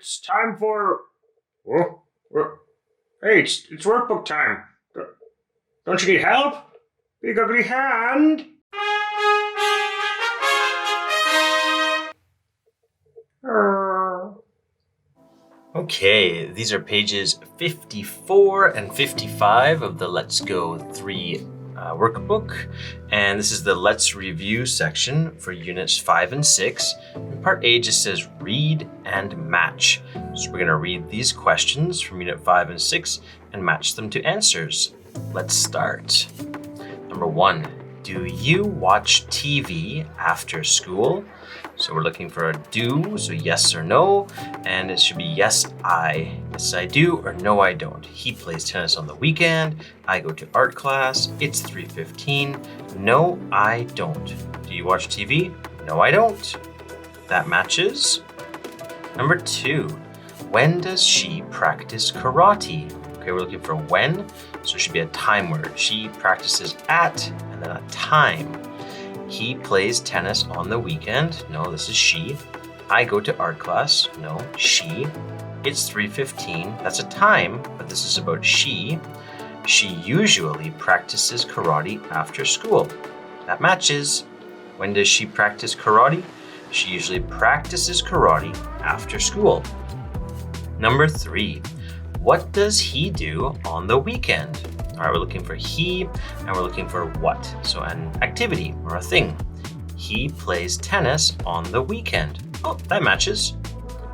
it's time for... Oh, hey, it's workbook time. Don't you need help? Big ugly hand. Okay, these are pages 54 and 55 of the Let's Go 3 workbook, and this is the Let's Review section for Units 5 and 6. In Part A just says read and match. So we're going to read these questions from Unit 5 and 6 and match them to answers. Let's start. Number 1, do you watch TV after school? So we're looking for a do, so yes or no, and it should be yes, I. Yes, I do, or no, I don't. He plays tennis on the weekend. I go to art class. It's 3:15. No, I don't. Do you watch TV? No, I don't. That matches. Number 2, when does she practice karate? Okay, we're looking for when, so it should be a time word. She practices at, and then a time. He plays tennis on the weekend. No, this is she. I go to art class. No, she. It's 3:15. That's a time, but this is about she. She usually practices karate after school. That matches. When does she practice karate? She usually practices karate after school. Number 3, what does he do on the weekend? All right, we're looking for he, and we're looking for what. So an activity or a thing. He plays tennis on the weekend. Oh, that matches.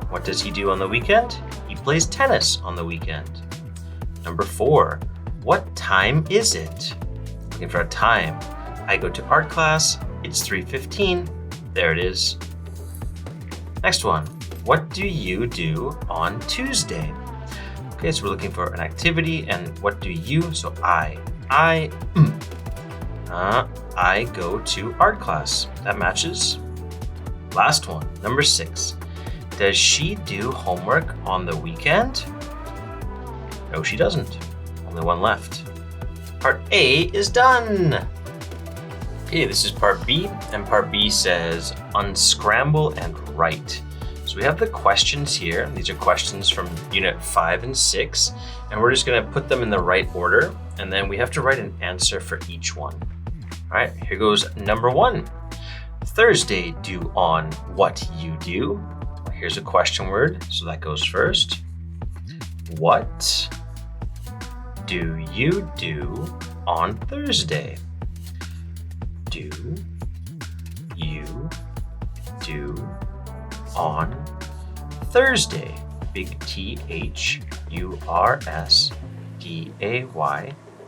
What does he do on the weekend? He plays tennis on the weekend. Number 4, what time is it? Looking for a time. I go to art class. It's 3:15. There it is. Next one, what do you do on Tuesday? Okay, so we're looking for an activity, and what do you? So I go to art class. That matches. Last one, number 6. Does she do homework on the weekend? No, she doesn't. Only one left. Part A is done. Okay, this is part B, and part B says unscramble and write. So we have the questions here. These are questions from Unit 5 and 6, and we're just going to put them in the right order, and then we have to write an answer for each one. All right, here goes number 1. Thursday do on what you do. Here's a question word, so that goes first. What do you do on Thursday? Do you do on Thursday? Big THURSDAY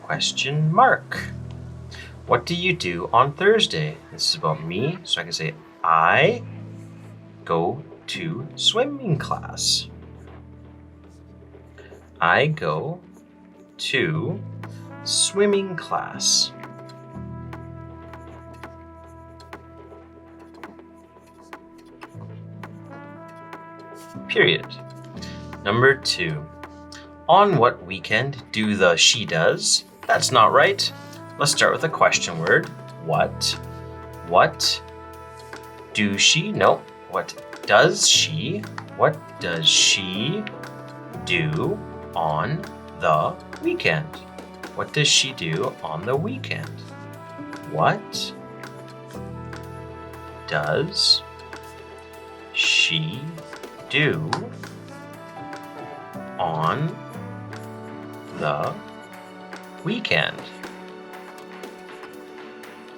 question mark. What do you do on Thursday? This is about me, so I can say I go to swimming class. I go to swimming class. Period. Number 2. On what weekend do the she does? That's not right. Let's start with a question word. What? What do she? No. What does she? What does she do on the weekend? What does she do on the weekend? What does she do on the weekend?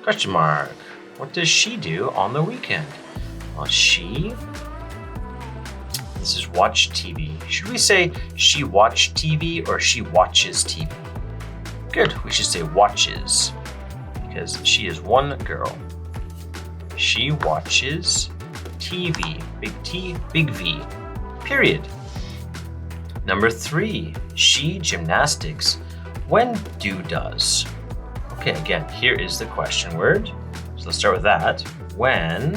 Question mark. What does she do on the weekend? Well, this is watch TV. Should we say she watch TV or she watches TV? Good, we should say watches, because she is one girl. She watches TV, big T, big V, period. Number 3, she gymnastics. When do does? Okay, again, here is the question word. So let's start with that. When,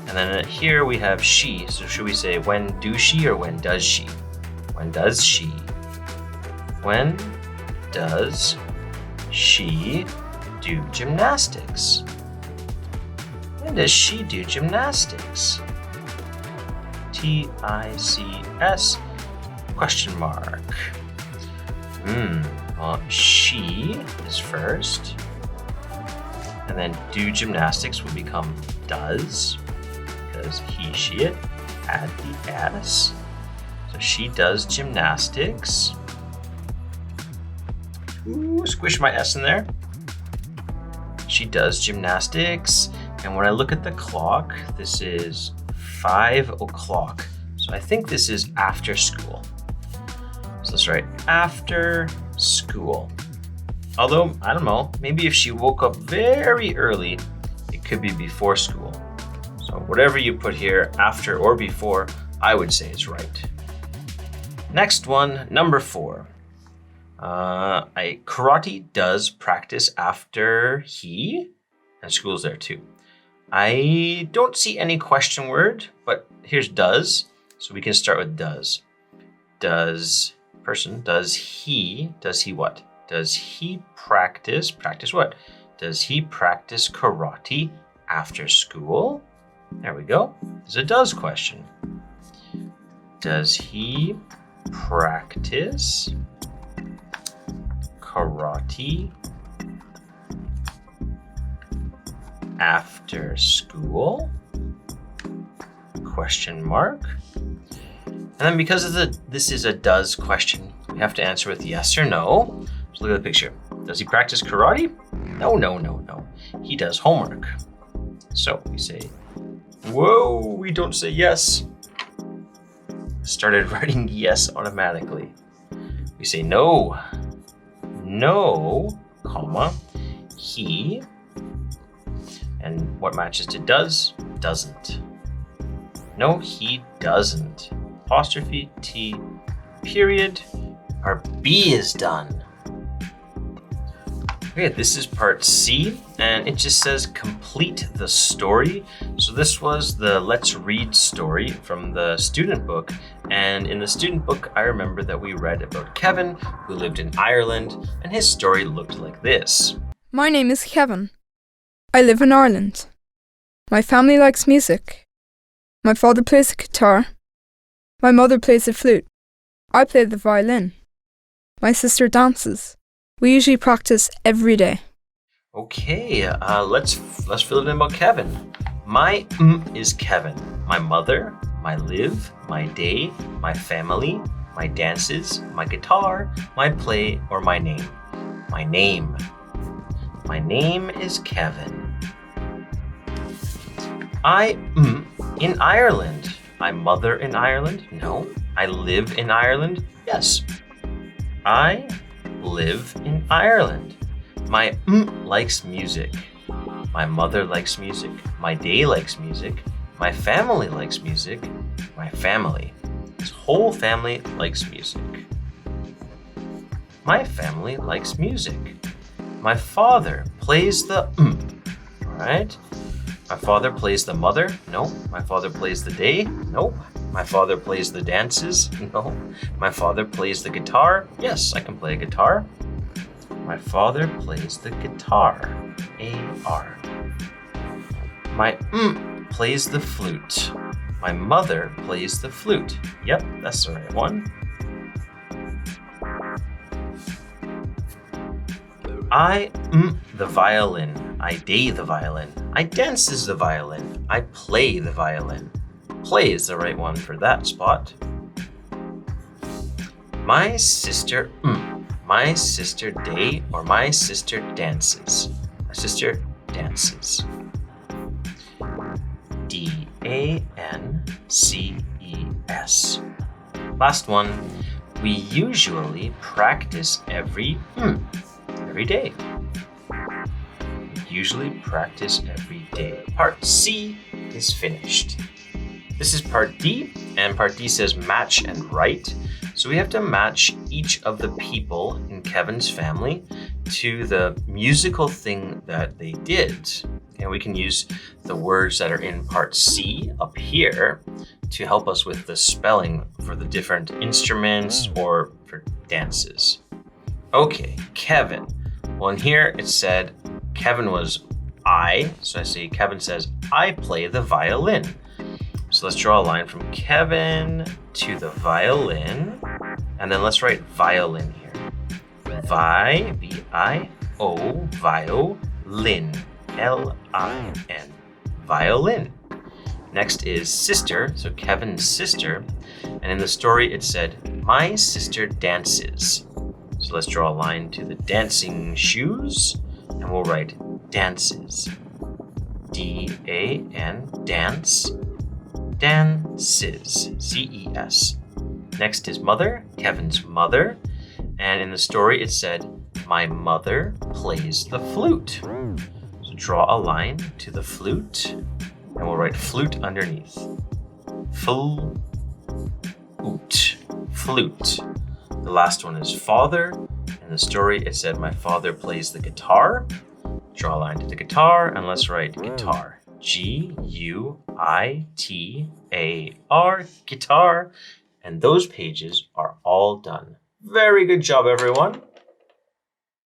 and then here we have she. So should we say when do she or when does she? When does she? When does she do gymnastics? When does she do gymnastics? T-I-C-S question mark. Well, she is first. And then do gymnastics will become does, because he, she, it, add the S. So she does gymnastics. Ooh, squish my S in there. She does gymnastics. And when I look at the clock, this is 5 o'clock. So I think this is after school. So let's write after school. Although, I don't know, maybe if she woke up very early, it could be before school. So whatever you put here, after or before, I would say is right. Next one, number 4. Karate does practice after he, and school's there too. I don't see any question word, but here's does, so we can start with does. Does he what? Does he practice what? Does he practice karate after school? There we go. It's a does question. Does he practice karate after school? Question mark. And then because of this is a does question, we have to answer with yes or no. So look at the picture. Does he practice karate? No. He does homework. So we say, whoa, we don't say yes. Started writing yes automatically. We say no, comma, he, and what matches to does, doesn't. No, he doesn't. Apostrophe T, period. Our B is done. Okay, this is part C, and it just says complete the story. So this was the Let's Read story from the student book. And in the student book, I remember that we read about Kevin, who lived in Ireland, and his story looked like this. My name is Kevin. I live in Ireland. My family likes music. My father plays the guitar. My mother plays the flute. I play the violin. My sister dances. We usually practice every day. Okay, let's fill it in about Kevin. My is Kevin. My mother, my live, my day, my family, my dances, my guitar, my play, or my name. My name. My name is Kevin. I in Ireland. I mother in Ireland? No. I live in Ireland? Yes. I live in Ireland. My likes music. My mother likes music. My day likes music. My family likes music. My family. His whole family likes music. My family likes music. My father plays the Alright. My father plays the mother? No. My father plays the day? Nope. My father plays the dances? No. My father plays the guitar? Yes, I can play a guitar. My father plays the guitar. A-R. My plays the flute. My mother plays the flute. Yep, that's the right one. I the violin. I day the violin. I dances the violin. I play the violin. Play is the right one for that spot. My sister My sister day or my sister dances. My sister dances. D-A-N-C-E-S. Last one. We usually practice every day. We usually practice every day. Part C is finished. This is part D, and part D says match and write. So we have to match each of the people in Kevin's family to the musical thing that they did. And we can use the words that are in part C up here to help us with the spelling for the different instruments or for dances. Okay, Kevin. Well, in here it said Kevin was I. So I say Kevin says, I play the violin. So So let's draw a line from Kevin to the violin. And then let's write violin here. V-I-O, violin. L-I-N. Violin. Next is sister, so Kevin's sister. And in the story it said, my sister dances. So let's draw a line to the dancing shoes. And we'll write dances. D-A-N, dance. Dances, C-E-S. Next is mother, Kevin's mother. And in the story it said, my mother plays the flute. So draw a line to the flute, and we'll write flute underneath. Flute, flute. The last one is father. In the story it said, my father plays the guitar. Draw a line to the guitar, and let's write guitar. G-U-I-T-A-R, guitar. And those pages are all done. Very good job, everyone.